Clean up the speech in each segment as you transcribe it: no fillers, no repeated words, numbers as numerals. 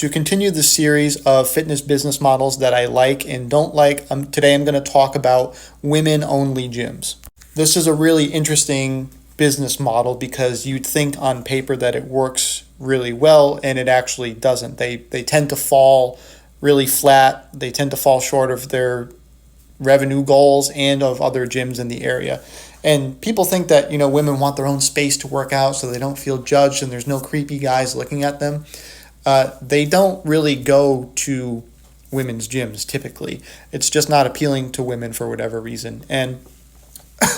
to continue the series of fitness business models that I like and don't like, today I'm going to talk about women-only gyms. This is a really interesting business model because you'd think on paper that it works really well, and it actually doesn't. They tend to fall really flat. They tend to fall short of their revenue goals and of other gyms in the area. And people think that, women want their own space to work out so they don't feel judged and there's no creepy guys looking at them. They don't really go to women's gyms typically. It's just not appealing to women for whatever reason. And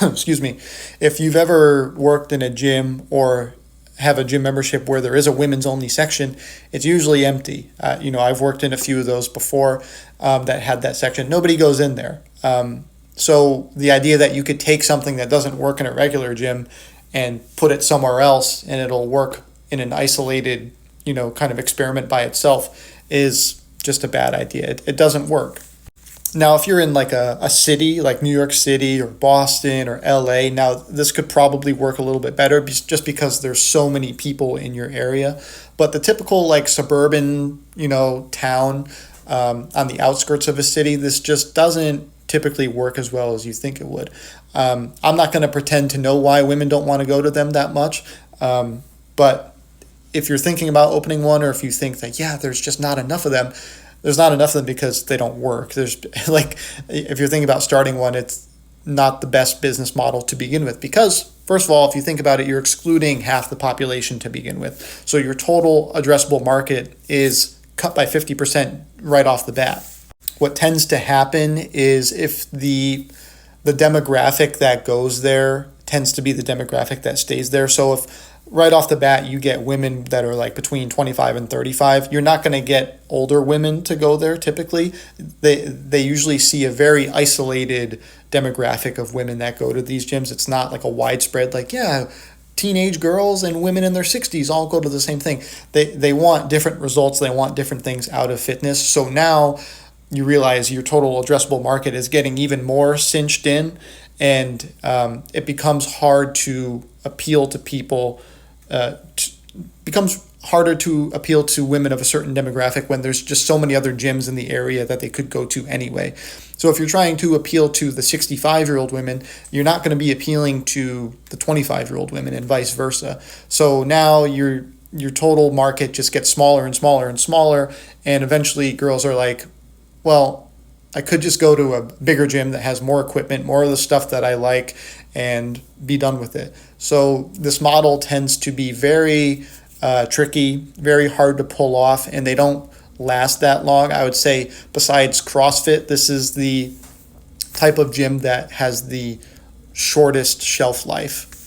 excuse me, if you've ever worked in a gym or have a gym membership where there is a women's only section, it's usually empty. I've worked in a few of those before that had that section. Nobody goes in there. So the idea that you could take something that doesn't work in a regular gym and put it somewhere else and it'll work in an isolated, kind of experiment by itself is just a bad idea. It doesn't work. Now, if you're in like a city like New York City or Boston or LA, now this could probably work a little bit better just because there's so many people in your area. But the typical like suburban, town on the outskirts of a city, this just doesn't typically work as well as you think it would. I'm not going to pretend to know why women don't want to go to them that much. But if you're thinking about opening one, or if you think that, there's just not enough of them, there's not enough of them because they don't work. There's if you're thinking about starting one, it's not the best business model to begin with because, first of all, if you think about it, you're excluding half the population to begin with. So your total addressable market is cut by 50% right off the bat. What tends to happen is if the demographic that goes there tends to be the demographic that stays there. So if right off the bat you get women that are like between 25 and 35, you're not going to get older women to go there typically. They usually see a very isolated demographic of women that go to these gyms. It's not like a widespread teenage girls and women in their 60s all go to the same thing. They want different results. They want different things out of fitness. So now you realize your total addressable market is getting even more cinched in, and it becomes hard to appeal to people. Becomes harder to appeal to women of a certain demographic when there's just so many other gyms in the area that they could go to anyway. So if you're trying to appeal to the 65-year-old women, you're not going to be appealing to the 25-year-old women and vice versa. So now your total market just gets smaller and smaller and smaller, and eventually girls are like, well, I could just go to a bigger gym that has more equipment, more of the stuff that I like, and be done with it. So this model tends to be very tricky, very hard to pull off, and they don't last that long. I would say besides CrossFit, this is the type of gym that has the shortest shelf life.